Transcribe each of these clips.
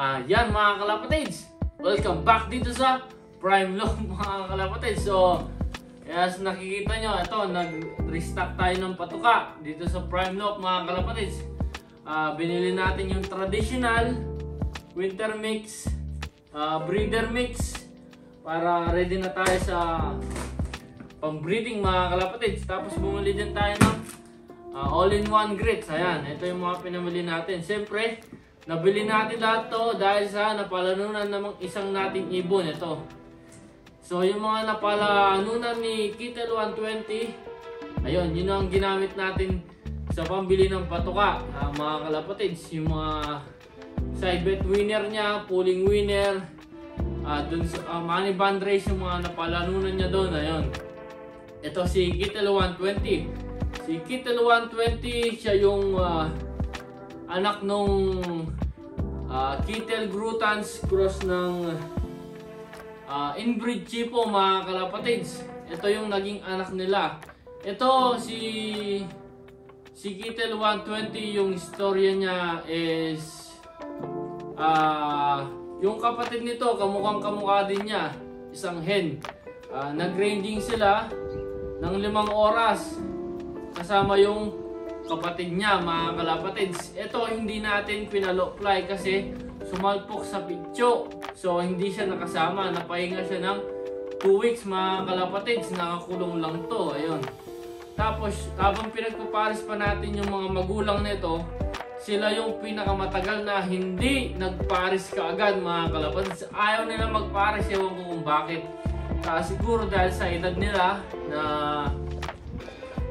Yan mga kalapatids, welcome back dito sa Prime Lock mga kalapatids. So, as nakikita nyo, ito, nag-restock tayo ng patuka dito sa Prime Lock mga kalapatids. Binili natin yung traditional winter mix, breeder mix, para ready na tayo sa pang-breeding mga kalapatids. Tapos bumili din tayo ng all-in-one grits. Ayan, ito yung mga pinamili natin. Siyempre, nabili natin lahat to dahil sa napalanunan namang isang nating ibon. Ito. So, yung mga napalanunan ni Kittel 120, ayun, yun ang ginamit natin sa pambili ng patuka. Mga kalapatids, yung mga side bet winner niya, pulling winner, dun sa money band race, yung mga napalanunan niya doon. Ayun. Ito si Kittel 120. Si Kittel 120, siya yung anak nung Kittel Grutans cross ng inbreed Chipo mga kalapatids. Ito yung naging anak nila. Ito si Kittel 120, yung istorya niya is yung kapatid nito kamukhang kamukha din niya, isang hen. Nag-ranging sila ng 5 oras kasama yung kapatid niya mga kalapatids. Ito hindi natin pinalo-fly kasi sumalpok sa pitso. So hindi siya nakasama. Napahinga siya ng 2 weeks mga kalapatids. Nakakulong lang to. Ayun. Tapos habang pinagpapares pa natin yung mga magulang nito, sila yung pinakamatagal na hindi nagpares kaagad mga kalapatids. Ayaw nila magpares. Ewan ko kung bakit. Siguro dahil sa edad nila na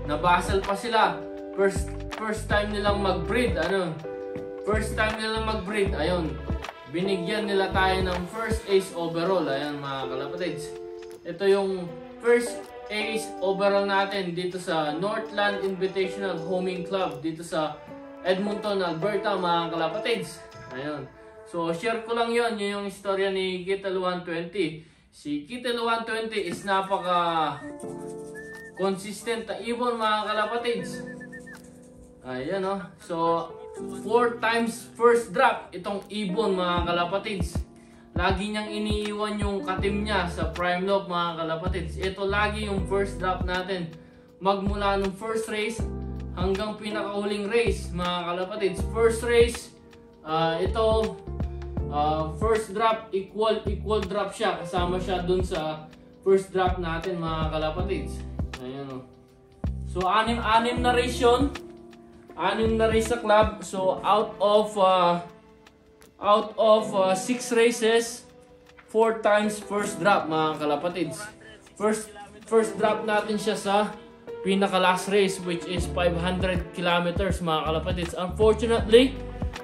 nabasal pa sila. First time nilang mag-breed, First time nilang mag-breed, ayun. Binigyan nila tayo ng first ace overall, ayan mga kalapatids. Ito yung first ace overall natin dito sa Northland Invitational Homing Club dito sa Edmonton, Alberta mga kalapatids. Ayun. So share ko lang yun yung istorya ni Kittel 120. Si Kittel 120 is napaka consistent na ibon mga kalapatids. Ayan o. So 4 times first drop itong ibon mga kalapatids. Lagi niyang iniiwan yung katim niya sa Prime Lock mga kalapatids. Ito lagi yung first drop natin. Magmula ng first race hanggang pinakahuling race mga kalapatids. First race, ito first drop equal drop siya. Kasama siya dun sa first drop natin mga kalapatids. Ayan o. So, 6 na race yun. 6 na race sa club. So, out of 6 races, 4 times first drop mga kalapatids. First drop natin siya sa pinaka last race, which is 500 kilometers mga kalapatids. Unfortunately,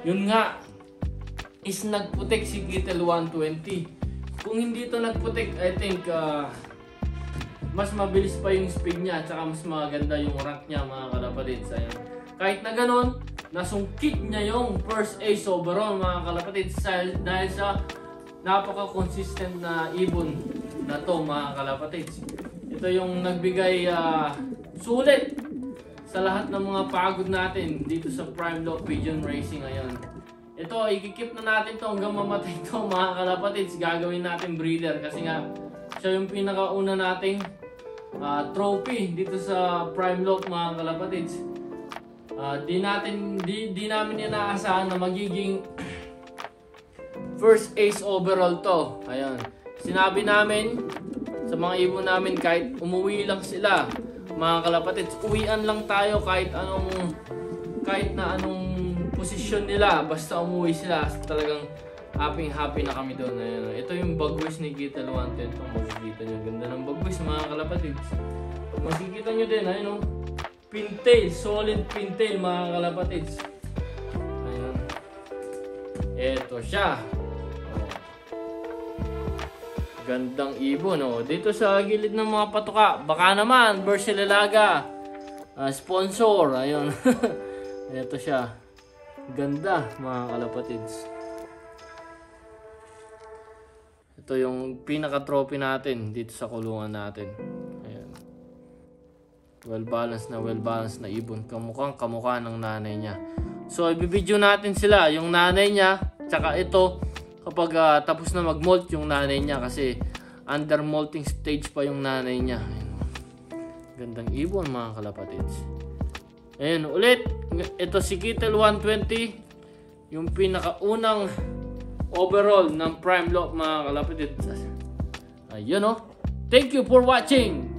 yun nga, is nagputik si Kittel 120. Kung hindi ito nagputik, I think mas mabilis pa yung speed niya at saka mas maganda yung rank niya mga kalapatids. Ayan. Kahit na ganun, nasungkit niya yung first ace overall mga kalapatids dahil sa napaka-consistent na ibon na to mga kalapatids. Ito yung nagbigay sulit sa lahat ng mga pagod natin dito sa Prime Lock Pigeon Racing. Ayan. Ito, ikikip na natin to hanggang mamatay to mga kalapatids. Gagawin natin breeder kasi nga siya yung pinakauna nating trophy dito sa Prime Lock mga kalapatids. Di namin inaasahan na magiging first ace overall to. Ayan. Sinabi namin sa mga ibon namin kahit umuwi lang sila mga kalapatids, uwian lang tayo kahit na anong posisyon nila, basta umuwi sila. Talagang happy na kami doon. Ayan. Ito yung bagwis ni Kittel 110. Kung makikita nyo, ganda ng bagwis mga kalapatids. Makikita nyo din, ayun o. Pintail, solid pintail mga kalapatids. Ayan. Ito siya. Gandang ibon o. Dito sa gilid ng mga patuka, baka naman, Bercelilaga, sponsor. Ayun. Ito siya. Ganda mga kalapatids. Ito yung pinaka-trophy natin dito sa kulungan natin. Ayan. Well balanced na ibon. Kamukha ng nanay niya. So ibibideo natin sila. Yung nanay niya, tsaka ito, kapag tapos na mag-molt yung nanay niya kasi under molting stage pa yung nanay niya. Ayun. Gandang ibon mga kalapatids. Ayun ulit, ito si Kittle 120, yung pinakaunang overall ng Prime Lock mga kalapatids. Ayun oh. Thank you for watching.